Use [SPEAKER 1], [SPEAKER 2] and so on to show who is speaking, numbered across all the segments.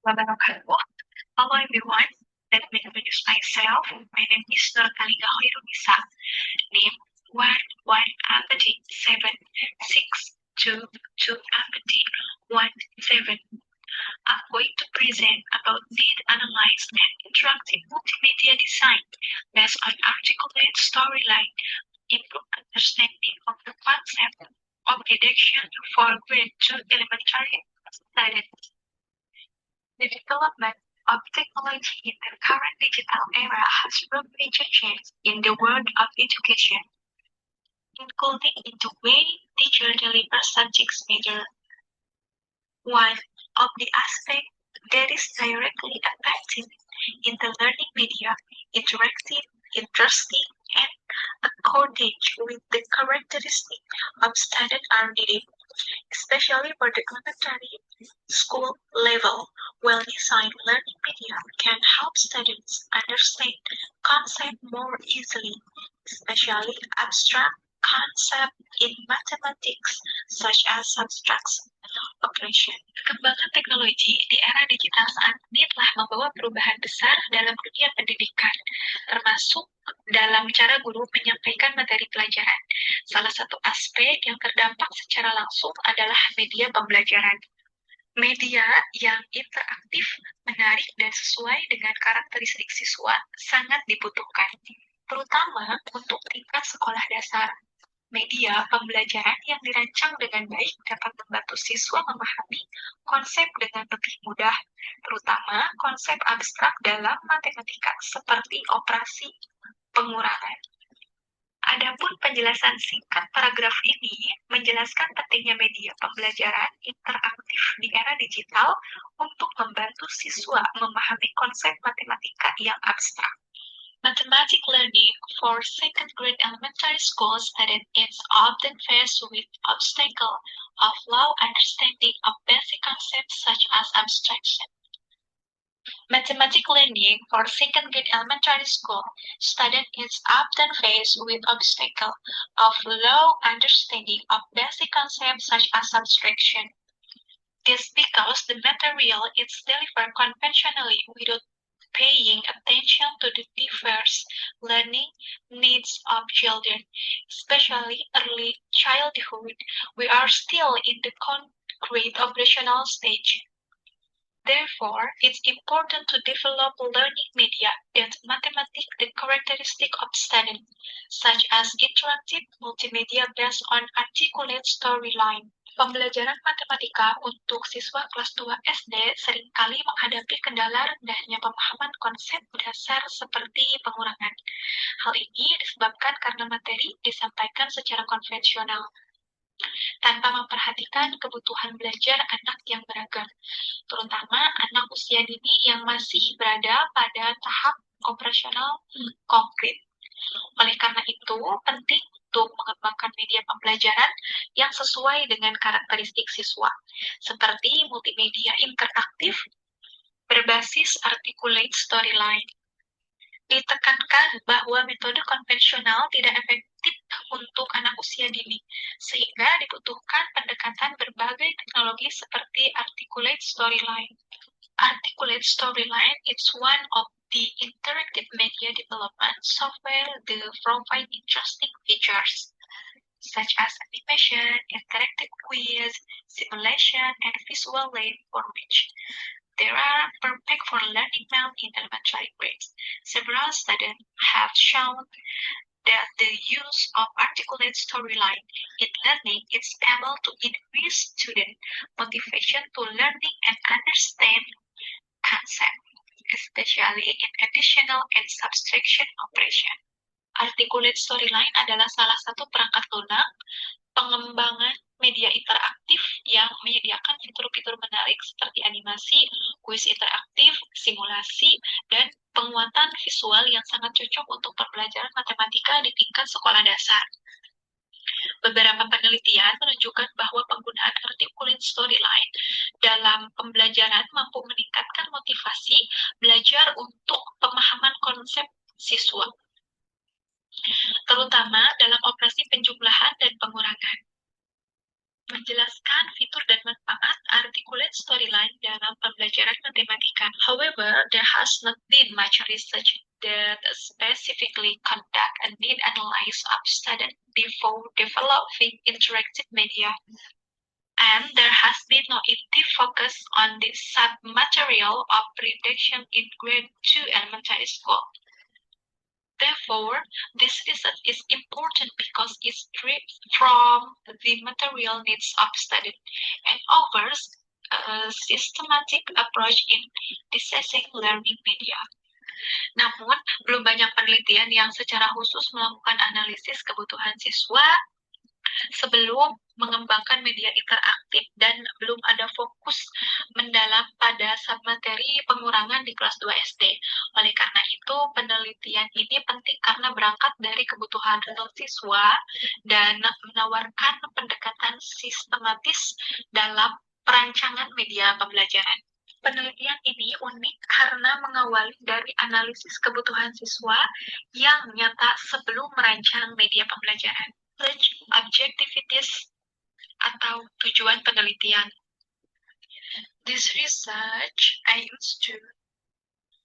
[SPEAKER 1] Wabarakatuh. Hello everyone. Let me introduce myself. My name is Nur Kaliga Hoirunisa. Name 11 I'm going to present about need analyzed and interactive multimedia design based on articulate storyline, improve understanding of the concept of redaction for grade 2 elementary students. The development of technology in the current digital era has brought major change in the world of education, including in the way teachers deliver subject matter. One of the aspects that is directly affected in the learning media, interactive, interesting, and according with the characteristic of standard are needed, especially for the elementary school level. Well-designed learning media can help students understand concepts more easily, especially abstract concepts in mathematics, such as subtraction operation. Perkembangan teknologi di era digital saat ini telah membawa perubahan besar dalam dunia pendidikan, termasuk dalam cara guru menyampaikan materi pelajaran. Salah satu aspek yang terdampak secara langsung adalah media pembelajaran. Media yang interaktif, menarik, dan sesuai dengan karakteristik siswa sangat dibutuhkan, terutama untuk tingkat sekolah dasar. Media pembelajaran yang dirancang dengan baik dapat membantu siswa memahami konsep dengan lebih mudah, terutama konsep abstrak dalam matematika seperti operasi pengurangan. Adapun penjelasan singkat paragraf ini menjelaskan pentingnya media pembelajaran interaktif di era digital untuk membantu siswa memahami konsep matematika yang abstrak. Mathematics learning for second grade elementary school students is often faced with obstacle of low understanding of basic concepts such as abstraction. Mathematics learning for second grade elementary school students is often faced with obstacle of low understanding of basic concepts such as abstraction. This because the material is delivered conventionally without paying attention to the diverse learning needs of children, especially early childhood. We are still in the concrete operational stage. Therefore, it's important to develop learning media that mathematic the characteristic of studying, such as interactive multimedia based on articulate storyline. Pembelajaran matematika untuk siswa kelas 2 SD seringkali menghadapi kendala rendahnya pemahaman konsep dasar seperti pengurangan. Hal ini disebabkan karena materi disampaikan secara konvensional, tanpa memperhatikan kebutuhan belajar anak yang beragam, terutama anak usia dini yang masih berada pada tahap operasional konkret. Oleh karena itu, penting untuk mengembangkan media pembelajaran yang sesuai dengan karakteristik siswa, seperti multimedia interaktif berbasis articulate storyline. Ditekankan bahwa metode konvensional tidak efektif untuk anak usia dini, sehingga dibutuhkan pendekatan berbagai teknologi seperti articulate storyline. Articulate storyline is one of the interactive media development software that provide interesting features such as animation, interactive quiz, simulation, and visual aid for which they are perfect for learning math in elementary grades. Several studies have shown that the use of articulate storyline in learning is able to increase student motivation to learning and understand concept, especially in additional and subtraction operation. Articulate storyline adalah salah satu perangkat lunak pengembangan media interaktif yang menyediakan fitur-fitur menarik seperti animasi, kuis interaktif, simulasi, dan penguatan visual yang sangat cocok untuk pembelajaran matematika di tingkat sekolah dasar. Beberapa penelitian menunjukkan bahwa penggunaan articulate storyline dalam pembelajaran mampu meningkatkan motivasi belajar untuk pemahaman konsep siswa, terutama dalam operasi penjumlahan dan pengurangan. Menjelaskan fitur dan manfaat articulate storyline dalam pembelajaran matematika However, there has not been much research that specifically conduct a need analysis of students before developing interactive media. And there has been no active focus on the sub-material of reduction in grade 2 elementary school. Therefore, this research is important because it strips from the material needs of students and offers a systematic approach in assessing learning media. Namun, belum banyak penelitian yang secara khusus melakukan analisis kebutuhan siswa sebelum mengembangkan media interaktif dan belum ada fokus mendalam pada submateri pengurangan di kelas 2 SD. Oleh karena itu, penelitian ini penting karena berangkat dari kebutuhan real siswa dan menawarkan pendekatan sistematis dalam perancangan media pembelajaran. Penelitian ini unik karena mengawali dari analisis kebutuhan siswa yang nyata sebelum merancang media pembelajaran. Objectivities atau tujuan penelitian. This research aims to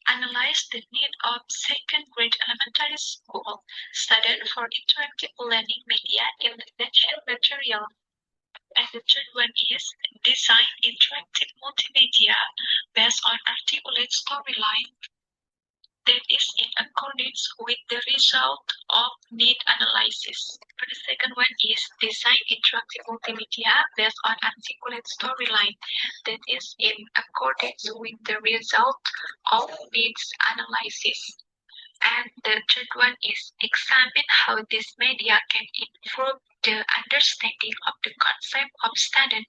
[SPEAKER 1] analyze the need of second grade elementary school students for interactive learning media in reduction material. And the third one is design interactive multimedia based on articulate storyline that is in accordance with the result of need analysis. The second one is design interactive multimedia based on articulate storyline that is in accordance with the result of needs analysis. And the third one is examine how this media can improve the understanding of the concept of student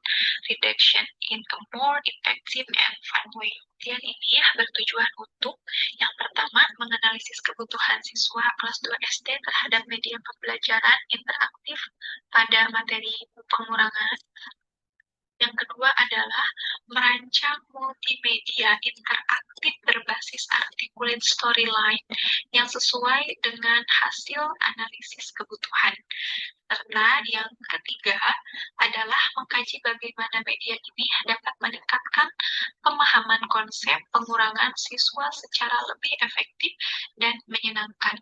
[SPEAKER 1] reduction in a more effective and fun way. Penelitian ini bertujuan untuk yang pertama, menganalisis kebutuhan siswa kelas 2 SD terhadap media pembelajaran interaktif pada materi pengurangan. Yang kedua adalah merancang multimedia interaktif berbasis articulate storyline yang sesuai dengan hasil analisis kebutuhan. Serta yang ketiga adalah mengkaji bagaimana media ini dapat meningkatkan pemahaman konsep pengurangan siswa secara lebih efektif dan menyenangkan.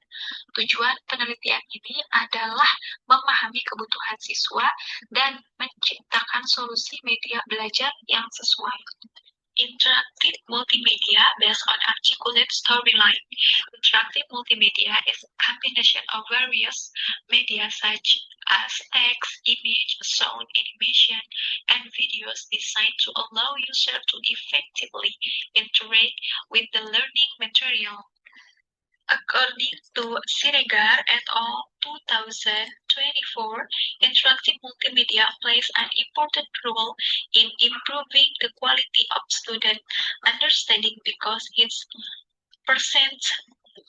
[SPEAKER 1] Tujuan penelitian ini adalah memahami kebutuhan siswa dan menciptakan solusi media belajar yang sesuai. Interactive multimedia based on articulate storyline. Interactive multimedia is a combination of various media such as text, image, sound, animation, and videos designed to allow users to effectively interact with the learning material. According to Siregar et al. 2024, interactive multimedia plays an important role in improving the quality of student understanding because it presents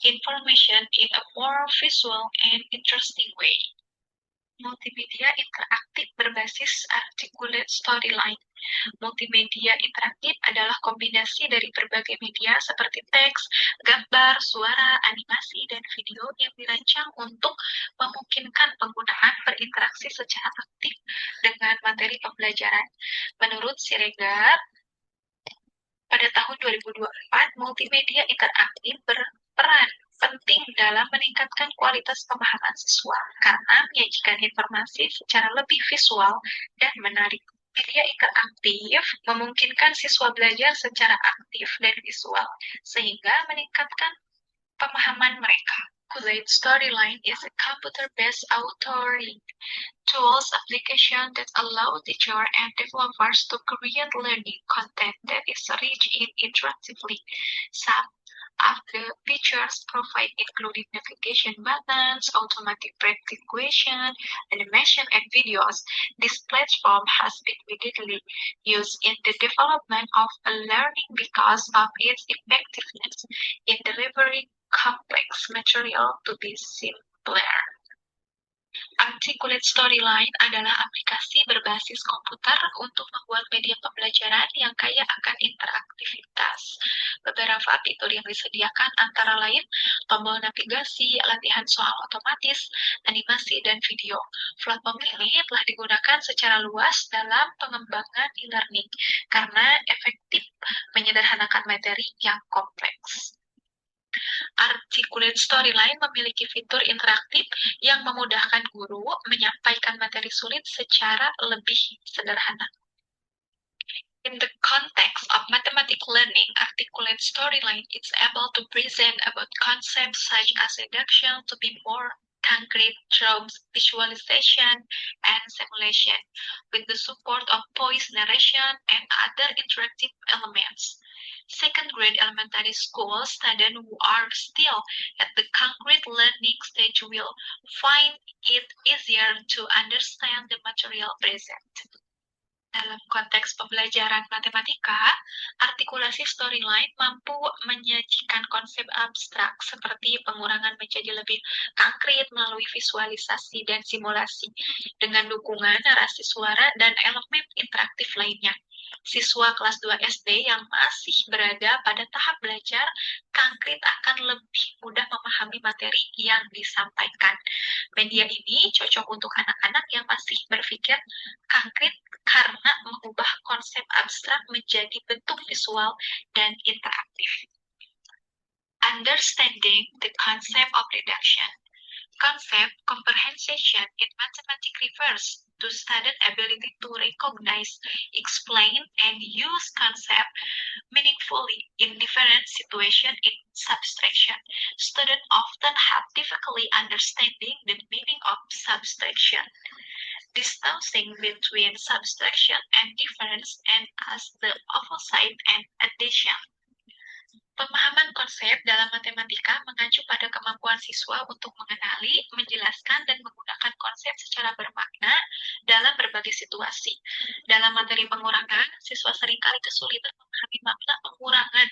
[SPEAKER 1] information in a more visual and interesting way. Multimedia interaktif berbasis articulate storyline. Multimedia interaktif adalah kombinasi dari berbagai media seperti teks, gambar, suara, animasi, dan video yang dirancang untuk memungkinkan penggunaan berinteraksi secara aktif dengan materi pembelajaran. Menurut Siregar, pada tahun 2024, multimedia interaktif berperan penting dalam meningkatkan kualitas pemahaman siswa karena menyajikan informasi secara lebih visual dan menarik. Media interaktif memungkinkan siswa belajar secara aktif dan visual, sehingga meningkatkan pemahaman mereka. Articulate storyline is a computer-based authoring tools application that allow teachers and developers to create learning content that is rich in interactively. Some of the features provide including navigation buttons, automatic practice question, animation, and videos. This platform has been widely used in the development of learning because of its effectiveness in delivering complex material to be simpler. Articulate Storyline adalah aplikasi berbasis komputer untuk membuat media pembelajaran yang kaya akan interaktivitas. Beberapa fitur yang disediakan antara lain tombol navigasi, latihan soal otomatis, animasi, dan video. Platform ini telah digunakan secara luas dalam pengembangan e-learning karena efektif menyederhanakan materi yang kompleks. Articulate Storyline memiliki fitur interaktif yang memudahkan guru menyampaikan materi sulit secara lebih sederhana. In the context of mathematical learning, Articulate Storyline is able to present about concepts such as reduction to be more concrete through visualization and simulation, with the support of voice narration and other interactive elements. Second-grade elementary school students who are still at the concrete learning stage will find it easier to understand the material present. Dalam konteks pembelajaran matematika, artikulasi storyline mampu menyajikan konsep abstrak seperti pengurangan menjadi lebih konkret melalui visualisasi dan simulasi, dengan dukungan narasi suara dan elemen interaktif lainnya. Siswa kelas 2 SD yang masih berada pada tahap belajar konkret akan lebih mudah memahami materi yang disampaikan. Media ini cocok untuk anak-anak yang masih berpikir konkret karena mengubah konsep abstrak menjadi bentuk visual dan interaktif. Understanding the concept of reduction. Concept comprehension in mathematics refers to student ability to recognize, explain, and use concept meaningfully in different situations in subtraction. Students often have difficulty understanding the meaning of subtraction, distancing between subtraction and difference, and as the opposite and addition. Pemahaman konsep dalam matematika mengacu pada kemampuan siswa untuk mengenali, menjelaskan, dan menggunakan konsep secara bermakna dalam berbagai situasi. Dalam materi pengurangan, siswa seringkali kesulitan memahami makna pengurangan,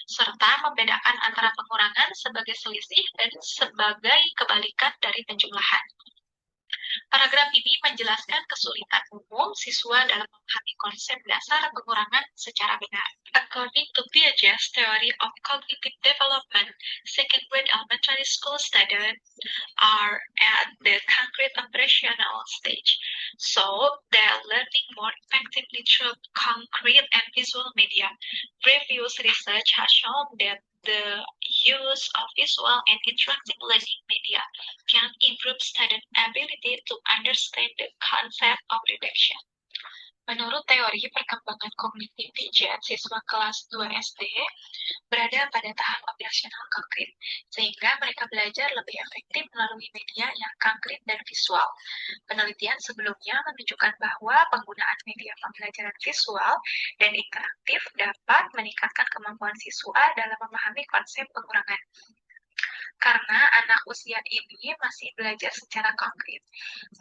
[SPEAKER 1] serta membedakan antara pengurangan sebagai selisih dan sebagai kebalikan dari penjumlahan. Paragraf ini menjelaskan kesulitan umum siswa dalam memahami konsep dasar pengurangan secara benar. According to Piaget's theory of cognitive development, second-grade elementary school students are at the concrete operational stage, so they are learning more effectively through concrete and visual media. Previous research has shown that the use of visual and interactive learning media can improve student ability to understand the concept of reduction. Menurut teori perkembangan kognitif Piaget, siswa kelas 2 SD berada pada tahap operasional konkret, sehingga mereka belajar lebih efektif melalui media yang konkret dan visual. Penelitian sebelumnya menunjukkan bahwa penggunaan media pembelajaran visual dan interaktif dapat meningkatkan kemampuan siswa dalam memahami konsep pengurangan. Karena anak usia ini masih belajar secara konkret,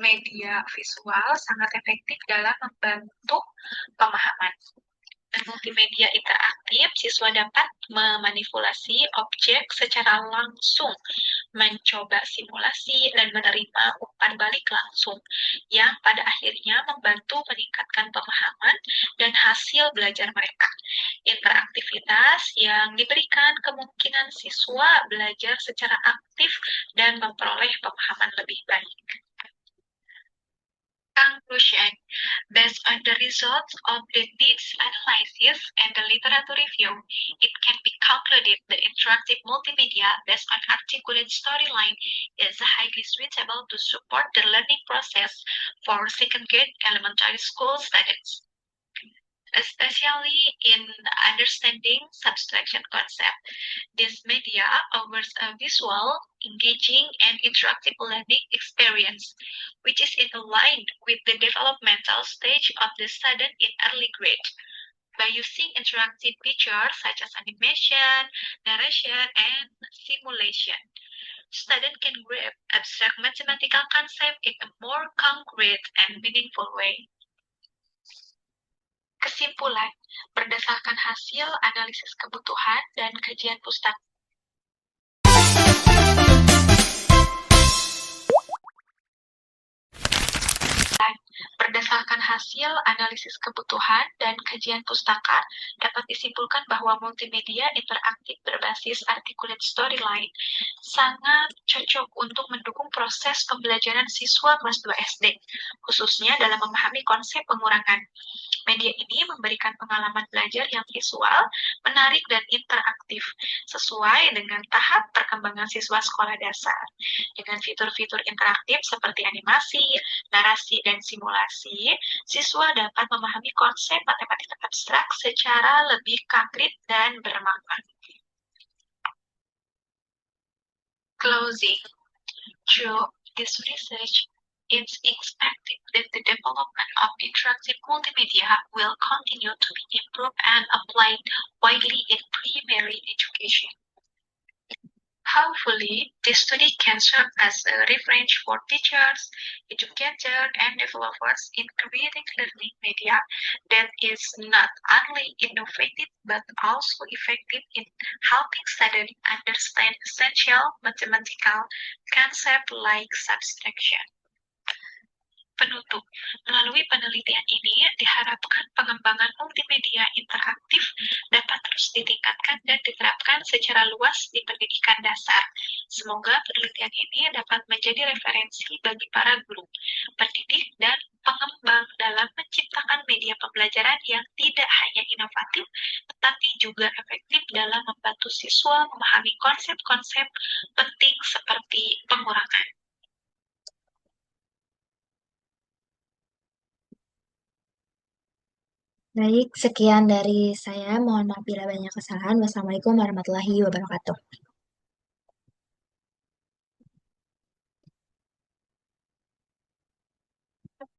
[SPEAKER 1] media visual sangat efektif dalam membantu pemahaman. Multimedia interaktif, siswa dapat memanipulasi objek secara langsung, mencoba simulasi, dan menerima umpan balik langsung, yang pada akhirnya membantu meningkatkan pemahaman dan hasil belajar mereka. Interaktivitas yang diberikan kemungkinan siswa belajar secara aktif dan memperoleh pemahaman lebih baik. Conclusion. Based on the results of the needs analysis and the literature review, it can be concluded the interactive multimedia based on articulate storyline is highly suitable to support the learning process for second-grade elementary school students, especially in understanding subtraction concept. This media offers a visual, engaging, and interactive learning experience, which is in line with the developmental stage of the student in early grade. By using interactive features such as animation, narration, and simulation, students can grasp abstract mathematical concepts in a more concrete and meaningful way. Kesimpulan, berdasarkan hasil analisis kebutuhan dan kajian pustaka Berdasarkan hasil analisis kebutuhan dan kajian pustaka, dapat disimpulkan bahwa multimedia interaktif berbasis articulate storyline sangat cocok untuk mendukung proses pembelajaran siswa kelas 2 SD, khususnya dalam memahami konsep pengurangan. Media ini memberikan pengalaman belajar yang visual, menarik, dan interaktif, sesuai dengan tahap perkembangan siswa sekolah dasar. Dengan fitur-fitur interaktif seperti animasi, narasi, dan simulasi, siswa dapat memahami konsep matematika abstrak secara lebih konkret dan bermakna. Closing. Through this research, it's expected that the development of interactive multimedia will continue to be improved and applied widely in primary education. Hopefully, this study can serve as a reference for teachers, educators, and developers in creating learning media that is not only innovative but also effective in helping students understand essential mathematical concepts like subtraction. Penutup. Melalui penelitian ini, diharapkan pengembangan multimedia interaktif dapat terus ditingkatkan dan diterapkan secara luas di pendidikan dasar. Semoga penelitian ini dapat menjadi referensi bagi para guru, pendidik, dan pengembang dalam menciptakan media pembelajaran yang tidak hanya inovatif, tetapi juga efektif dalam membantu siswa memahami konsep-konsep penting seperti pengurangan.
[SPEAKER 2] Baik, sekian dari saya. Mohon maaf bila banyak kesalahan. Wassalamualaikum warahmatullahi wabarakatuh.